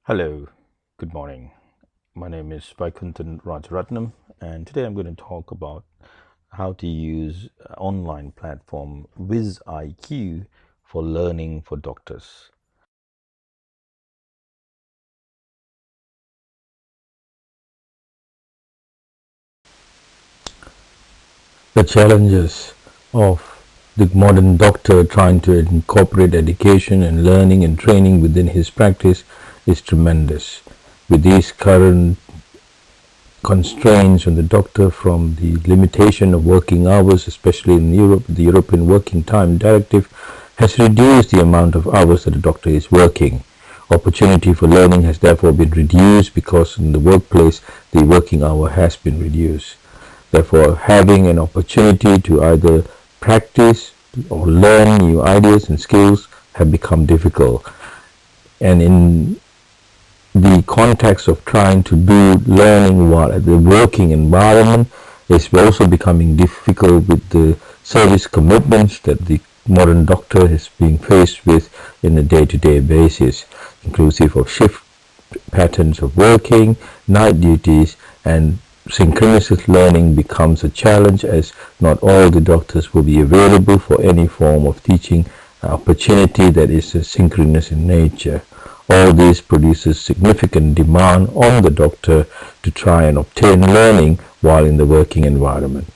Hello, good morning. My name is Vaikuntan Rajaratnam, and today I'm going to talk about how to use online platform Wiziq for learning for doctors. The challenges of the modern doctor trying to incorporate education and learning and training within his practice is tremendous. With these current constraints on the doctor from the limitation of working hours, especially in Europe, the European Working Time Directive has reduced the amount of hours that a doctor is working. Opportunity for learning has therefore been reduced because in the workplace the working hour has been reduced. Therefore, having an opportunity to either practice or learn new ideas and skills have become difficult. And in the context of trying to do learning while at the working environment is also becoming difficult with the service commitments that the modern doctor is being faced with in a day-to-day basis, inclusive of shift patterns of working, night duties, and synchronous learning becomes a challenge as not all the doctors will be available for any form of teaching opportunity that is synchronous in nature. All this produces significant demand on the doctor to try and obtain learning while in the working environment.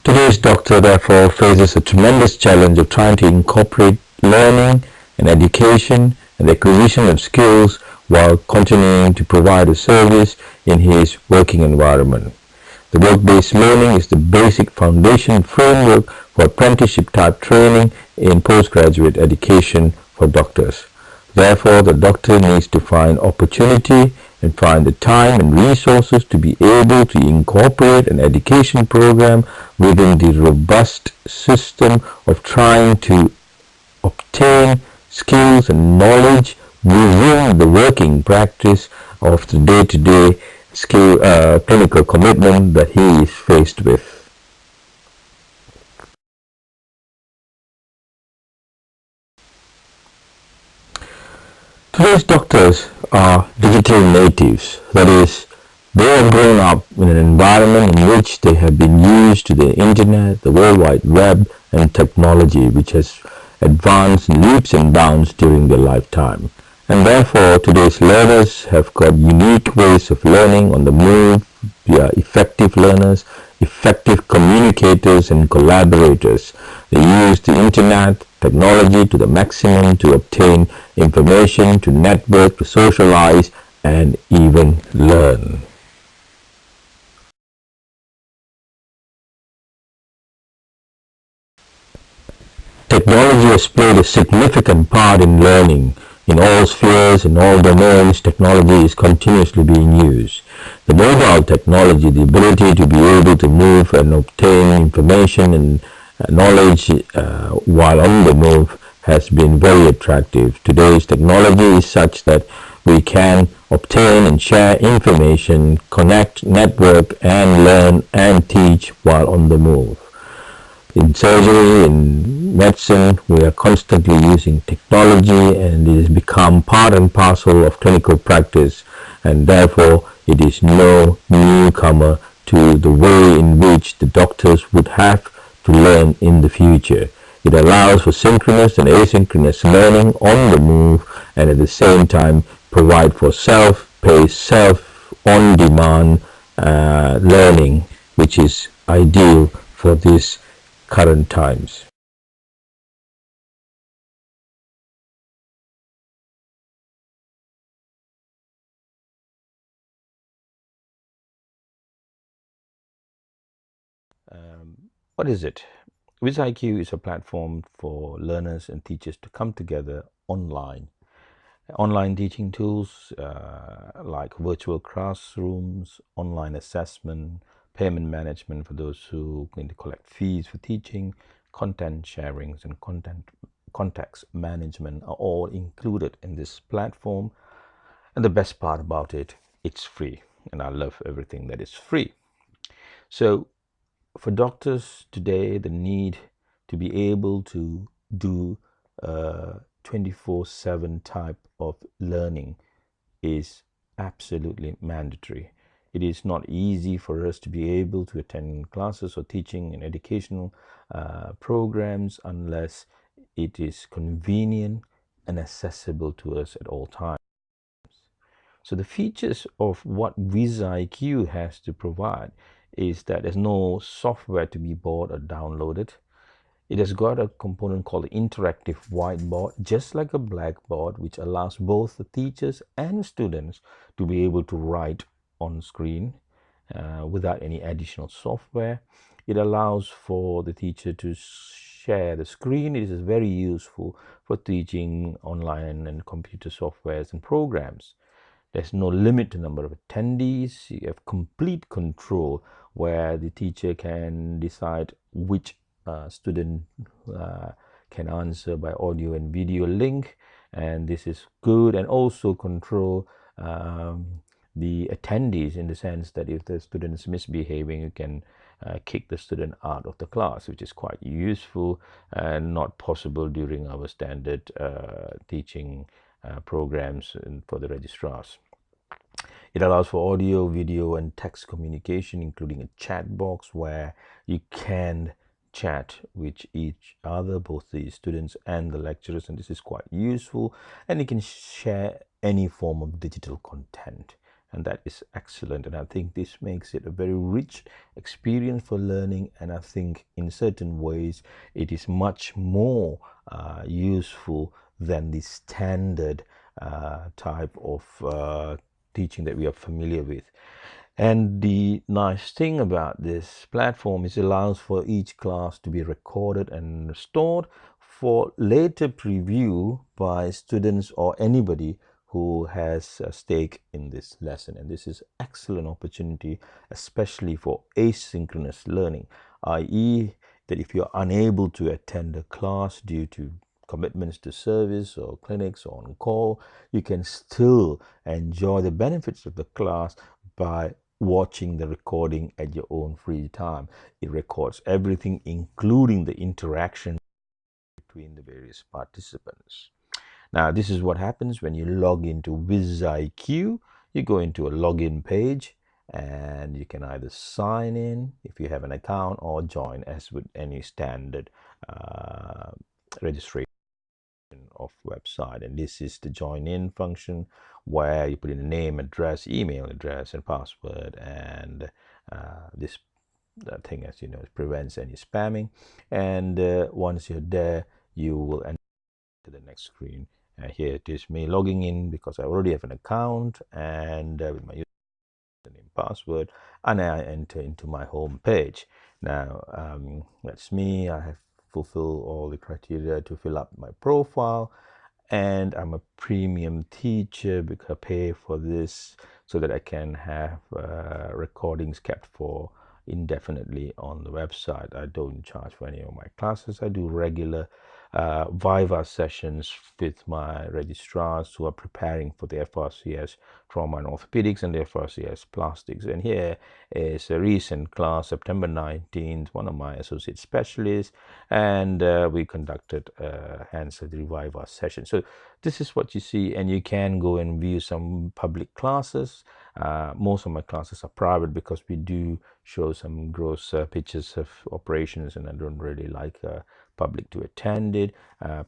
Today's doctor therefore faces a tremendous challenge of trying to incorporate learning and education and the acquisition of skills while continuing to provide a service in his working environment. The work-based learning is the basic foundation framework for apprenticeship type training in postgraduate education for doctors. Therefore, the doctor needs to find opportunity and find the time and resources to be able to incorporate an education program within the robust system of trying to obtain skills and knowledge within the working practice of the day-to-day skill clinical commitment that he is faced with. Today's doctors are digital natives, that is, they have grown up in an environment in which they have been used to the internet, the World Wide Web, and technology, which has advanced leaps and bounds during their lifetime. And therefore, today's learners have got unique ways of learning on the move. They are effective learners, effective communicators, and collaborators. They use the internet, technology to the maximum to obtain information, to network, to socialize, and even learn. Technology has played a significant part in learning. In all spheres, in all domains, technology is continuously being used. The mobile technology, the ability to be able to move and obtain information and knowledge while on the move has been very attractive. Today's technology is such that we can obtain and share information, connect, network, and learn and teach while on the move. In surgery, in medicine, we are constantly using technology, and it has become part and parcel of clinical practice, and therefore it is no newcomer to the way in which the doctors would have to learn in the future. It allows for synchronous and asynchronous learning on the move, and at the same time provide for self-paced, self-on-demand learning, which is ideal for these current times. What is it? WizIQ is a platform for learners and teachers to come together online. Online teaching tools like virtual classrooms, online assessment, payment management for those who are going to collect fees for teaching, content sharings, and context management are all included in this platform. And the best part about it, it's free. And I love everything that is free. So for doctors today, the need to be able to do 24/7 type of learning is absolutely mandatory. It is not easy for us to be able to attend classes or teaching and educational programs unless it is convenient and accessible to us at all times. So the features of what Wiziq has to provide is that there's no software to be bought or downloaded. It has got a component called interactive whiteboard, just like a blackboard, which allows both the teachers and students to be able to write on screen without any additional software. It allows for the teacher to share the screen. It is very useful for teaching online and computer softwares and programs. There's no limit to number of attendees. You have complete control where the teacher can decide which student can answer by audio and video link, and this is good, and also control the attendees in the sense that if the student is misbehaving, you can kick the student out of the class, which is quite useful and not possible during our standard teaching programs for the registrars. It allows for audio, video, and text communication, including a chat box where you can chat with each other, both the students and the lecturers, and this is quite useful. And you can share any form of digital content, and that is excellent. And I think this makes it a very rich experience for learning, and I think in certain ways it is much more useful than the standard type of teaching that we are familiar with. And the nice thing about this platform is it allows for each class to be recorded and stored for later preview by students or anybody who has a stake in this lesson. And this is excellent opportunity, especially for asynchronous learning, i.e. that if you're unable to attend a class due to commitments to service or clinics or on call, you can still enjoy the benefits of the class by watching the recording at your own free time. It records everything, including the interaction between the various participants. Now, this is what happens when you log into Wiziq. You go into a login page and you can either sign in if you have an account or join as with any standard registration of website. And this is the join in function where you put in a name, address, email address, and password, and this thing, as you know, prevents any spamming. And once you're there, you will enter to the next screen. Here it is me logging in because I already have an account, and with my username, password, and I enter into my home page. Now that's me. I have fulfilled all the criteria to fill up my profile, and I'm a premium teacher because I pay for this so that I can have recordings kept for indefinitely on the website. I don't charge for any of my classes. I do regular Viva sessions with my registrars who are preparing for the FRCS Trauma and Orthopedics and the FRCS Plastics. And here is a recent class, September 19th, one of my associate specialists, and we conducted a hand surgery Viva session. So this is what you see, and you can go and view some public classes. Most of my classes are private because we do show some gross pictures of operations, and I don't really like public to attend it.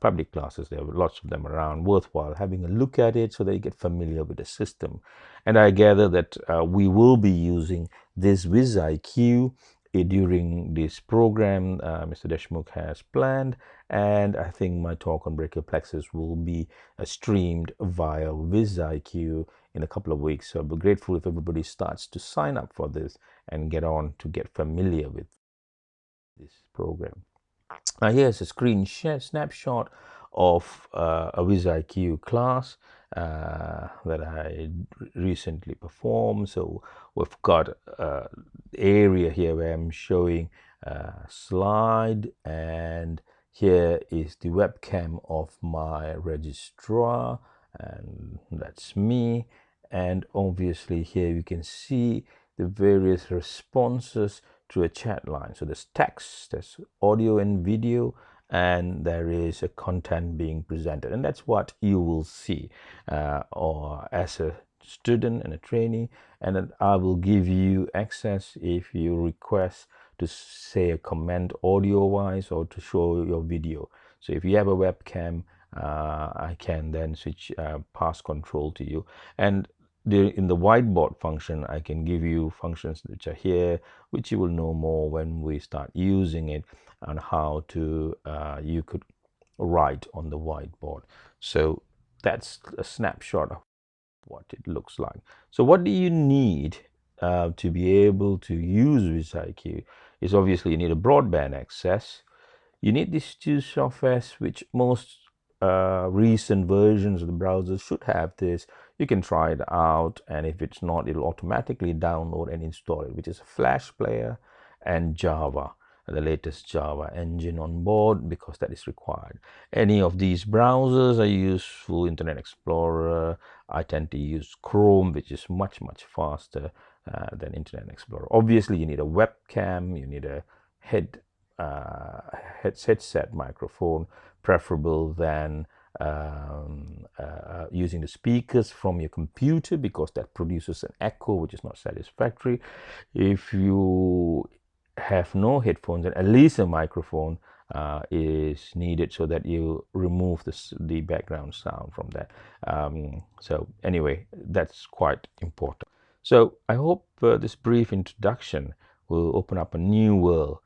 Public classes, there are lots of them around, worthwhile having a look at it so that you get familiar with the system. And I gather that we will be using this Wiziq during this program Mr. Deshmukh has planned, and I think my talk on brachial plexus will be streamed via Wiziq in a couple of weeks. So I'll be grateful if everybody starts to sign up for this and get on to get familiar with this program. Now here's a screen snapshot of a Wiziq class that I recently performed. So we've got area here where I'm showing a slide, and here is the webcam of my registrar, and that's me. And obviously here you can see the various responses to a chat line. So there's text, there's audio and video, and there is a content being presented, and that's what you will see or as a student and a trainee. And then I will give you access if you request to say a comment audio wise or to show your video. So if you have a webcam, I can then switch pass control to you. And in the whiteboard function, I can give you functions which are here, which you will know more when we start using it, and how to you could write on the whiteboard. So that's a snapshot of what it looks like. So what do you need to be able to use Wiziq? Is obviously you need a broadband access. You need these two softwares, which most recent versions of the browser should have this. You can try it out, and if it's not, it'll automatically download and install it, which is a Flash player and Java, the latest Java engine on board, because that is required. Any of these browsers, I use full Internet Explorer. I tend to use Chrome, which is much faster than Internet Explorer. Obviously, you need a webcam, you need a headset microphone, preferable than using the speakers from your computer, because that produces an echo which is not satisfactory. If you have no headphones, then at least a microphone is needed so that you remove the background sound from that. So anyway, that's quite important. So I hope this brief introduction will open up a new world